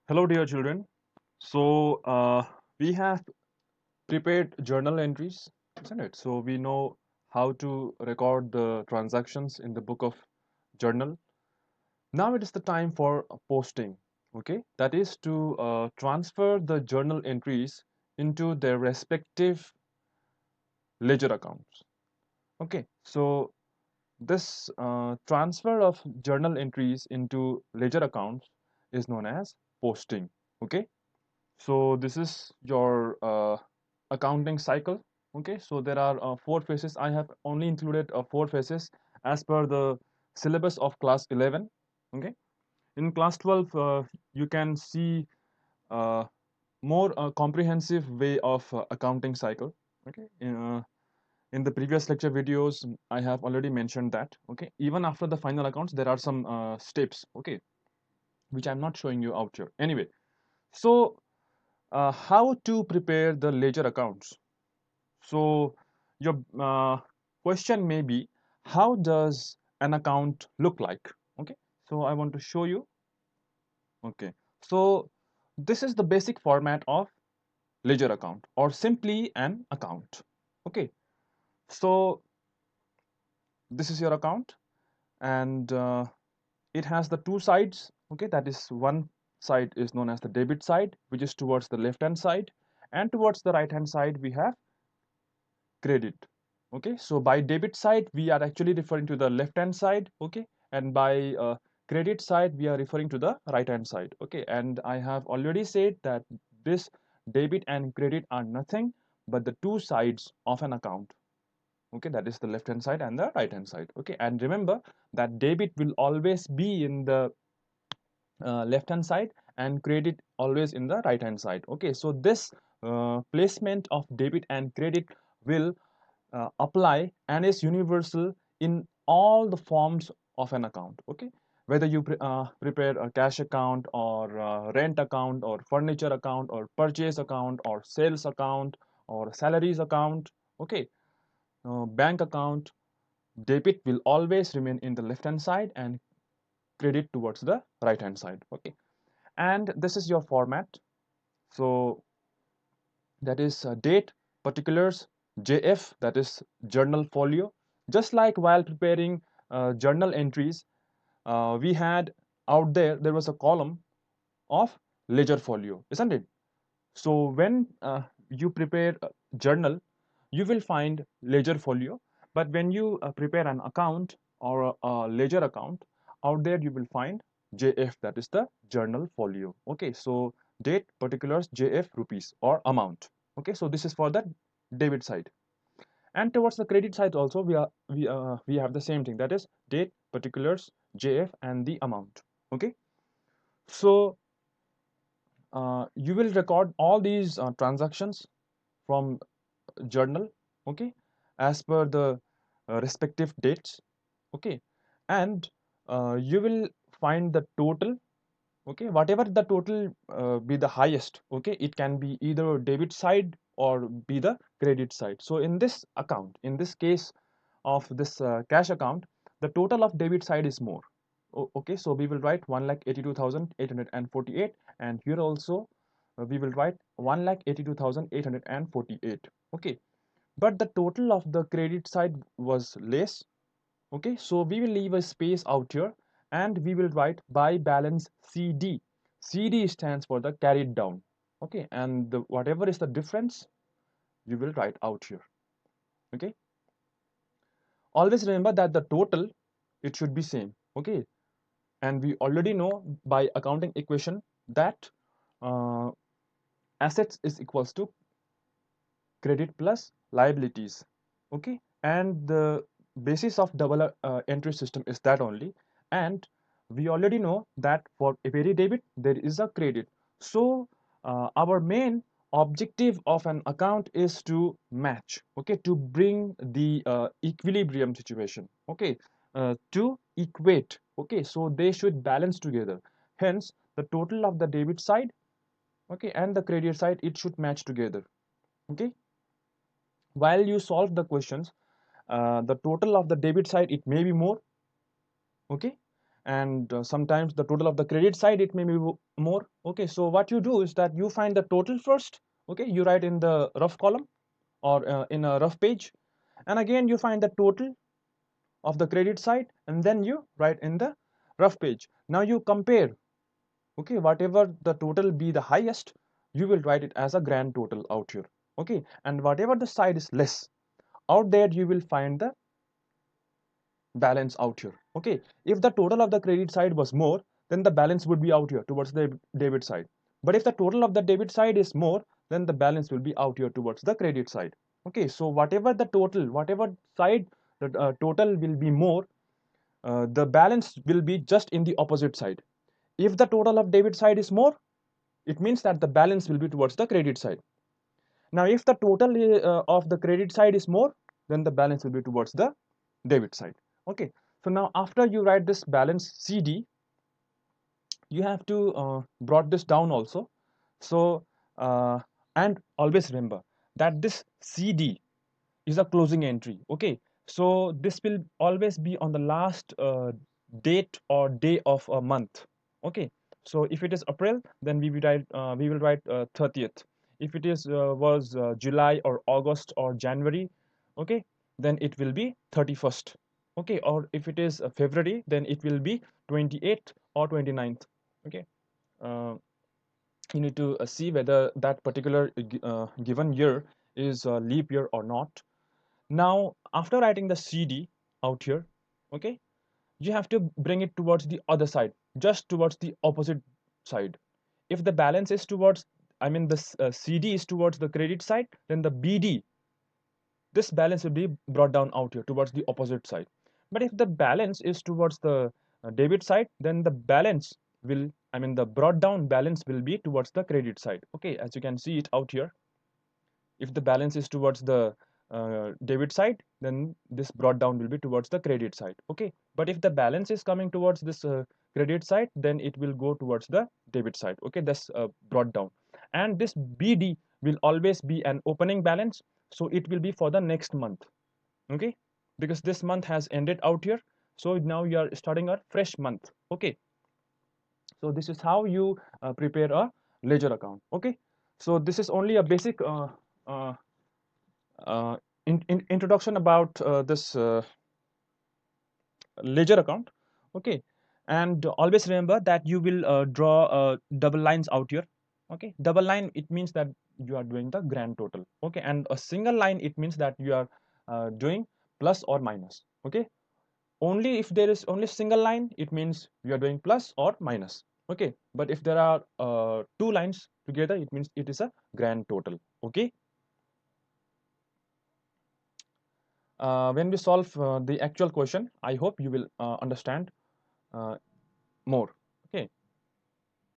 Hello, dear children. So we have prepared journal entries, isn't it? So we know how to record the transactions in the book of journal. Now it is the time for posting. Okay, that is to transfer the journal entries into their respective ledger accounts. Okay, so this transfer of journal entries into ledger accounts is known as posting. Okay. So this is your accounting cycle. Okay, so there are four phases. I have only included four phases as per the syllabus of class 11. Okay, in class 12, you can see uh, more comprehensive way of accounting cycle. Okay, in the previous lecture videos, I have already mentioned that. Okay, even after the final accounts, there are some steps. Okay, which I'm not showing you out here. Anyway, so how to prepare the ledger accounts. So your question may be, how does an account look like? Okay, so I want to show you. Okay, so this is the basic format of ledger account or simply an account. Okay, so this is your account and it has the two sides. Okay, that is one side is known as the debit side, which is towards the left hand side, and towards the right hand side we have credit. Okay, so by debit side we are actually referring to the left hand side. Okay, and by credit side we are referring to the right hand side. Okay, and I have already said that this debit and credit are nothing but the two sides of an account. Okay, that is the left hand side and the right hand side. Okay, and remember that debit will always be in the left hand side and credit always in the right hand side. Okay, so this placement of debit and credit will apply and is universal in all the forms of an account. Okay, whether you prepare a cash account or rent account or furniture account or purchase account or sales account or salaries account. Okay, bank account, debit will always remain in the left hand side and credit towards the right hand side. Okay, and this is your format. So that is date, particulars, JF, that is journal folio. Just like while preparing journal entries, we had out there was a column of ledger folio, isn't it? So when you prepare a journal, you will find ledger folio. But when you prepare an account or a ledger account, out there you will find JF, that is the journal folio. Okay, so date, particulars, JF, rupees or amount. Okay, so this is for the debit side. And towards the credit side also, we have the same thing, that is date, particulars, JF, and the amount. Okay, so you will record all these transactions from journal. Okay, as per the respective dates. Okay, and you will find the total. Okay, whatever the total be the highest. Okay, it can be either debit side or be the credit side. So in this account, in this case of this cash account, the total of debit side is more. Okay, so we will write 1,82,848, and here also we will write 1,82,848. Okay, but the total of the credit side was less. Okay, so we will leave a space out here and we will write by balance CD. CD stands for the carried down. Okay, and whatever is the difference you will write out here. Okay, always remember that the total, it should be same. Okay, and we already know by accounting equation that uh, assets is equals to credit plus liabilities. Okay, and the basis of double entry system is that only. And we already know that for every debit there is a credit. So our main objective of an account is to match. Okay, to bring the equilibrium situation. Okay, to equate. Okay, so they should balance together. Hence the total of the debit side, okay, and the credit side, it should match together. Okay, while you solve the questions, the total of the debit side, it may be more. Okay, and sometimes the total of the credit side, it may be more. Okay, so what you do is that you find the total first. Okay, you write in the rough column or in a rough page, and again you find the total of the credit side, and then you write in the rough page. Now you compare. Okay, whatever the total be the highest, you will write it as a grand total out here. Okay, and whatever the side is less, out there you will find the balance out here. Okay, if the total of the credit side was more, then the balance would be out here towards the debit side. But if the total of the debit side is more, then the balance will be out here towards the credit side. Okay, so whatever the total, whatever side the total will be more, the balance will be just in the opposite side. If the total of debit side is more, it means that the balance will be towards the credit side. Now if the total of the credit side is more, then the balance will be towards the debit side. Okay, so now after you write this balance CD, you have to brought this down also. So and always remember that this CD is a closing entry. Okay, so this will always be on the last date or day of a month. Okay, so if it is April, then we will write 30th. If it is was July or August or January, okay, then it will be 31st. Okay, or if it is February, then it will be 28th or 29th. Okay, uh, you need to see whether that particular given year is a leap year or not. Now, after writing the CD out here, okay, you have to bring it towards the other side, just towards the opposite side. If the balance is towards, I mean, this CD is towards the credit side, then the BD, this balance will be brought down out here towards the opposite side. But if the balance is towards the debit side, then the balance will, I mean, the brought down balance will be towards the credit side. Okay, as you can see it out here, if the balance is towards the debit side, then this brought down will be towards the credit side. Okay, but if the balance is coming towards this credit side, then it will go towards the debit side. Okay, that's brought down. And this BD will always be an opening balance, so it will be for the next month. Okay, because this month has ended out here, so now you are starting a fresh month. Okay, so this is how you prepare a ledger account. Okay, so this is only a basic uh, uh, introduction about this ledger account. Okay, and always remember that you will draw double lines out here. Okay, double line, it means that you are doing the grand total. Okay, and a single line, it means that you are doing plus or minus. Okay, only if there is only single line, it means you are doing plus or minus. Okay, but if there are two lines together, it means it is a grand total. Okay, when we solve the actual question, I hope you will understand more. Okay.